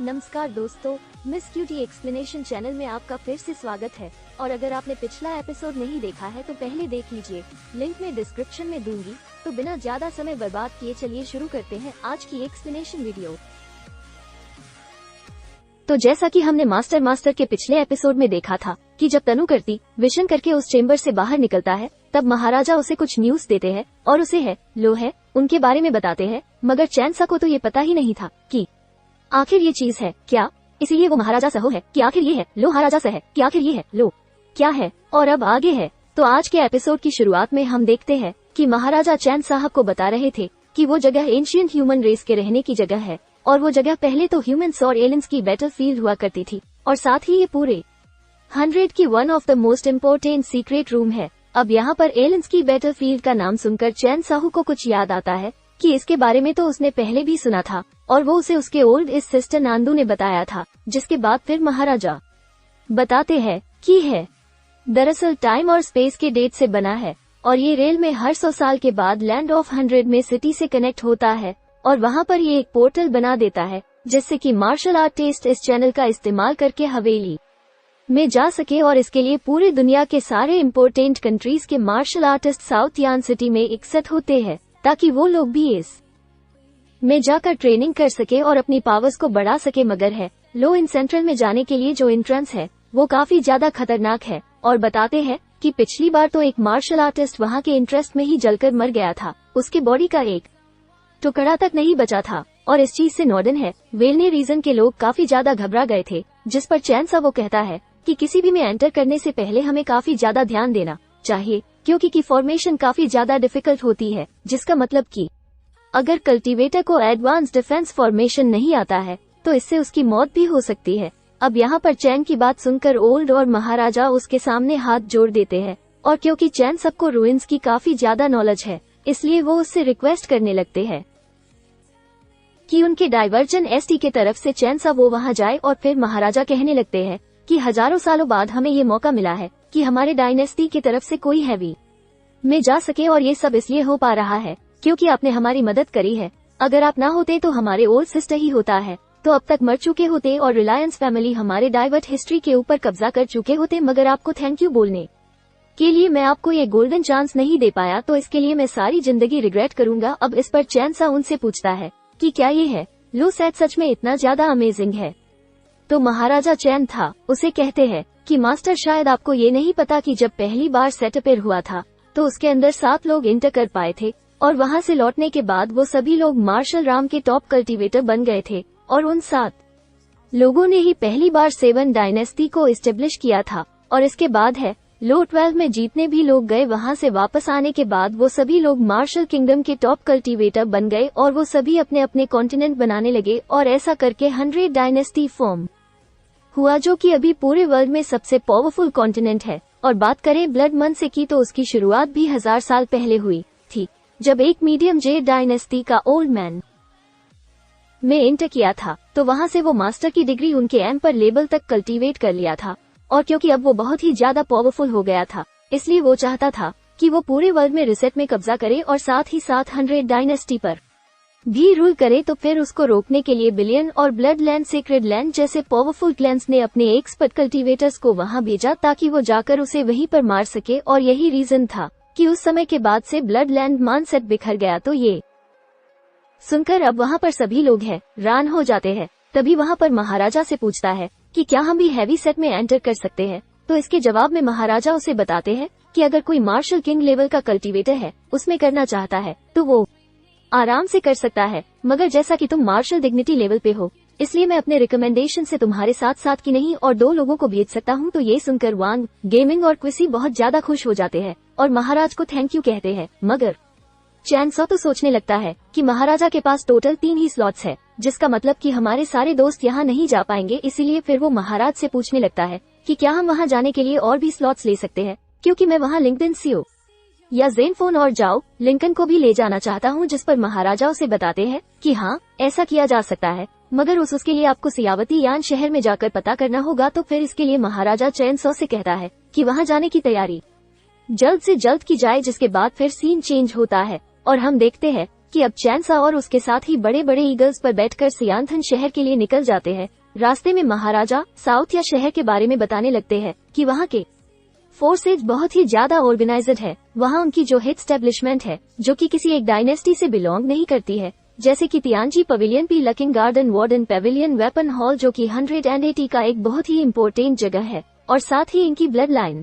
नमस्कार दोस्तों, miss cutie explanation channel में आपका फिर से स्वागत है। और अगर आपने पिछला एपिसोड नहीं देखा है तो पहले देख लीजिए, लिंक में डिस्क्रिप्शन में दूंगी। तो बिना ज्यादा समय बर्बाद किए चलिए शुरू करते हैं आज की एक्सप्लेनेशन वीडियो। तो जैसा कि हमने मास्टर के पिछले एपिसोड में देखा था कि जब तनु करती विजन करके उस चेम्बर से बाहर निकलता है, तब महाराजा उसे कुछ न्यूज देते हैं और उसे है लो है उनके बारे में बताते हैं। मगर चैनसा को तो ये पता ही नहीं था कि आखिर ये चीज है क्या, इसीलिए वो महाराजा सहो है कि आखिर ये है लो महाराजा सह है कि आखिर ये है लो क्या है। और अब आगे है तो आज के एपिसोड की शुरुआत में हम देखते हैं कि महाराजा चैन साहब को बता रहे थे कि वो जगह एंशिएंट ह्यूमन रेस के रहने की जगह है, और वो जगह पहले तो ह्यूमंस और एलियंस की बैटलफील्ड हुआ करती थी, और साथ ही ये पूरे 100 की one of the most important secret room है। अब यहाँ पर एलियंस की बैटलफील्ड का नाम सुनकर चैन साहू को कुछ याद आता है कि इसके बारे में तो उसने पहले भी सुना था, और वो उसे उसके ओल्ड इस सिस्टर नांदू ने बताया था। जिसके बाद फिर महाराजा बताते हैं कि है दरअसल टाइम और स्पेस के डेट से बना है, और ये रेल में हर 100 साल के बाद लैंड ऑफ 100 में सिटी से कनेक्ट होता है, और वहाँ पर ये एक पोर्टल बना देता है जिससे कि मार्शल आर्टिस्ट इस चैनल का इस्तेमाल करके हवेली में जा सके, और इसके लिए पूरी दुनिया के सारे इम्पोर्टेंट कंट्रीज के मार्शल आर्टिस्ट साउथ यान सिटी में एकसाथ होते हैं ताकि वो लोग भी इस में जाकर ट्रेनिंग कर सके और अपनी पावर्स को बढ़ा सके। मगर है लो इन सेंट्रल में जाने के लिए जो एंट्रेंस है वो काफी ज्यादा खतरनाक है, और बताते हैं कि पिछली बार तो एक मार्शल आर्टिस्ट वहाँ के इंटरेस्ट में ही जलकर मर गया था, उसके बॉडी का एक टुकड़ा तक नहीं बचा था। और इस चीज से नॉर्डन है वेलने रीजन के लोग काफी ज्यादा घबरा गए थे, जिस पर चैनसा वो कहता है कि किसी भी में एंटर करने से पहले हमें काफी ज्यादा ध्यान देना चाहिए, क्योंकि की फॉर्मेशन काफी ज्यादा डिफिकल्ट होती है, जिसका मतलब कि अगर कल्टीवेटर को एडवांस डिफेंस फॉर्मेशन नहीं आता है तो इससे उसकी मौत भी हो सकती है। अब यहाँ पर चैन की बात सुनकर ओल्ड और महाराजा उसके सामने हाथ जोड़ देते हैं, और क्योंकि चैन सबको रूइंस की काफी ज्यादा नॉलेज है इसलिए वो उससे रिक्वेस्ट करने लगते हैं कि उनके डाइवर्जन एसटी के तरफ से चैनसा वो वहाँ जाए। और फिर महाराजा कहने लगते हैं कि हजारों सालों बाद हमें ये मौका मिला है कि हमारे डायनेस्टी की तरफ से कोई हैवी में जा सके, और ये सब इसलिए हो पा रहा है क्योंकि आपने हमारी मदद करी है। अगर आप ना होते तो हमारे ओल्ड सिस्टर ही होता है तो अब तक मर चुके होते, और रिलायंस फैमिली हमारे डाइवर्ट हिस्ट्री के ऊपर कब्जा कर चुके होते। मगर आपको थैंक यू बोलने के लिए मैं आपको ये गोल्डन चांस नहीं दे पाया, तो इसके लिए मैं सारी जिंदगी रिग्रेट करूंगा। अब इस पर चैनसा उनसे पूछता है कि क्या ये है लो सेट सच में इतना ज्यादा अमेजिंग है। तो महाराजा चैन था उसे कहते हैं कि मास्टर शायद आपको ये नहीं पता कि जब पहली बार सेटअपेयर हुआ था तो उसके अंदर 7 लोग इंटर कर पाए थे, और वहाँ से लौटने के बाद वो सभी लोग मार्शल राम के टॉप कल्टीवेटर बन गए थे, और उन 7 लोगों ने ही पहली बार 7 डायनेस्टी को एस्टेब्लिश किया था। और इसके बाद है लो 12 में जितने भी लोग गए वहाँ से वापस आने के बाद वो सभी लोग मार्शल किंगडम के टॉप कल्टीवेटर बन गए, और वो सभी अपने अपने कॉन्टिनेंट बनाने लगे, और ऐसा करके 100 डायनेस्टी फॉर्म हुआ, जो कि अभी पूरे वर्ल्ड में सबसे पावरफुल कॉन्टिनेंट है। और बात करें ब्लड मंथ से की तो उसकी शुरुआत भी 1000 साल पहले हुई थी, जब एक मीडियम जे डायनेस्टी का ओल्ड मैन में एंटर किया था। तो वहां से वो मास्टर की डिग्री उनके एम्पर लेवल तक कल्टीवेट कर लिया था, और क्योंकि अब वो बहुत ही ज्यादा पावरफुल हो गया था इसलिए वो चाहता था कि वो पूरे वर्ल्ड में रिसेट में कब्जा करे, और साथ ही साथ 100 डायनेस्टी पर भी रूल करे। तो फिर उसको रोकने के लिए बिलियन और ब्लड लैंड सेक्रेड लैंड जैसे पावरफुल क्लैंस ने अपने एक्सपर्ट कल्टीवेटर्स को वहां भेजा ताकि वो जाकर उसे वहीं पर मार सके। और यही रीजन था कि उस समय के बाद से ब्लड लैंड मानसेट बिखर गया। तो ये सुनकर अब वहाँ पर सभी लोग हैरान हो जाते हैं। तभी वहाँ पर महाराजा से पूछता है कि क्या हम भी हैवी सेट में एंटर कर सकते हैं। तो इसके जवाब में महाराजा उसे बताते हैं कि अगर कोई मार्शल किंग लेवल का कल्टीवेटर है उसमें करना चाहता है तो वो आराम से कर सकता है, मगर जैसा कि तुम मार्शल डिग्निटी लेवल पे हो इसलिए मैं अपने रिकमेंडेशन से तुम्हारे साथ की नहीं और 2 लोगों को भेज सकता हूँ। तो ये सुनकर वांग गेमिंग और क्विसी बहुत ज्यादा खुश हो जाते हैं और महाराज को थैंक यू कहते हैं। मगर चैनसा तो सोचने लगता है कि महाराजा के पास टोटल 3 ही स्लॉट्स है, जिसका मतलब कि हमारे सारे दोस्त यहाँ नहीं जा पाएंगे। इसीलिए फिर वो महाराज से पूछने लगता है कि क्या हम वहाँ जाने के लिए और भी स्लॉट्स ले सकते हैं, क्योंकि मैं वहाँ लिंक्डइन सीओ या ज़ेनफोन और जाओ लिंकन को भी ले जाना चाहता हूँ। जिस पर महाराजा उसे बताते हैं कि हाँ ऐसा किया जा सकता है, मगर उसके लिए आपको सियावती यान शहर में जाकर पता करना होगा। तो फिर इसके लिए महाराजा चैनसा से कहता है कि वहाँ जाने की तैयारी जल्द से जल्द की जाए। जिसके बाद फिर सीन चेंज होता है और हम देखते हैं कि अब चैन और उसके साथ ही बड़े बड़े ईगल्स पर बैठकर सियांथन शहर के लिए निकल जाते हैं। रास्ते में महाराजा साउथ या शहर के बारे में बताने लगते हैं कि वहाँ के फोर्सेज बहुत ही ज्यादा ऑर्गेनाइज्ड है। वहाँ उनकी जो हिट स्टैब्लिशमेंट है जो कि किसी एक डायनेस्टी से बिलोंग नहीं करती है, जैसे कि तियांजी पवेलियन, पी लकिंग गार्डन, वार्डन पेविलियन, वेपन हॉल, जो कि 180 का एक बहुत ही इम्पोर्टेंट जगह है, और साथ ही इनकी ब्लड लाइन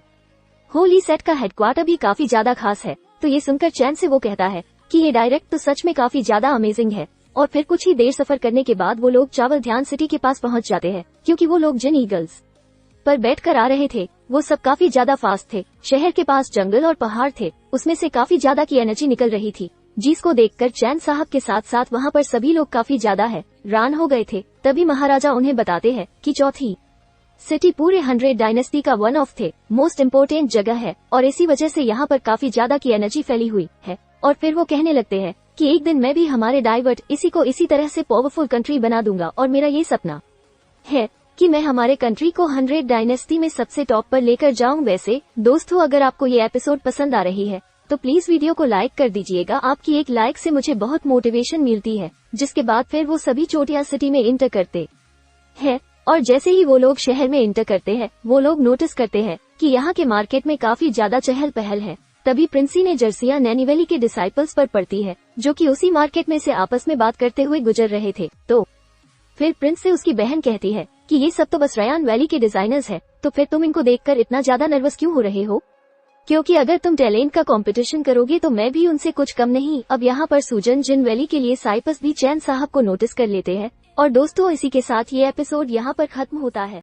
होली सेट का हेडक्वार्टर भी काफी ज्यादा खास है। तो ये सुनकर चैन से वो कहता है कि ये डायरेक्ट तो सच में काफी ज्यादा अमेजिंग है। और फिर कुछ ही देर सफर करने के बाद वो लोग चावल ध्यान सिटी के पास पहुंच जाते हैं, क्योंकि वो लोग जिन ईगल्स पर बैठ कर आ रहे थे वो सब काफी ज्यादा फास्ट थे। शहर के पास जंगल और पहाड़ थे, उसमें से काफी ज्यादा की एनर्जी निकल रही थी, जिसको देखकर चैन साहब के साथ साथ वहाँ पर सभी लोग काफी ज्यादा हैरान हो गए थे। तभी महाराजा उन्हें बताते हैं कि चौथी सिटी पूरे 100 डायनेस्टी का वन ऑफ थे मोस्ट इम्पोर्टेंट जगह है, और इसी वजह से यहाँ पर काफी ज्यादा की एनर्जी फैली हुई है। और फिर वो कहने लगते हैं कि एक दिन मैं भी हमारे डाइवर्ट इसी को इसी तरह से पावरफुल कंट्री बना दूंगा, और मेरा ये सपना है कि मैं हमारे कंट्री को 100 डायनेस्टी में सबसे टॉप पर लेकर जाऊं। वैसे दोस्तों, अगर आपको ये एपिसोड पसंद आ रही है तो प्लीज वीडियो को लाइक कर दीजिएगा। आपकी एक लाइक से मुझे बहुत मोटिवेशन मिलती है। जिसके बाद फिर वो सभी चोटिया सिटी में इंटर करते हैं, और जैसे ही वो लोग शहर में इंटर करते हैं वो लोग नोटिस करते हैं कि यहाँ के मार्केट में काफी ज्यादा चहल पहल है। तभी प्रिंसी ने जर्सिया नैनीवैली के डिसाइपल्स पर पड़ती है, जो कि उसी मार्केट में से आपस में बात करते हुए गुजर रहे थे। तो फिर प्रिंस से उसकी बहन कहती है कि ये सब तो बस रयान वैली के डिजाइनर्स है, तो फिर तुम इनको देखकर इतना ज्यादा नर्वस क्यों हो रहे हो? क्योंकि अगर तुम टैलेंट का कंपटीशन करोगे तो मैं भी उनसे कुछ कम नहीं। अब यहाँ पर सूजन जिन वैली के लिए साइपस भी चैन साहब को नोटिस कर लेते हैं। और दोस्तों, इसी के साथ ये एपिसोड यहाँ पर खत्म होता है।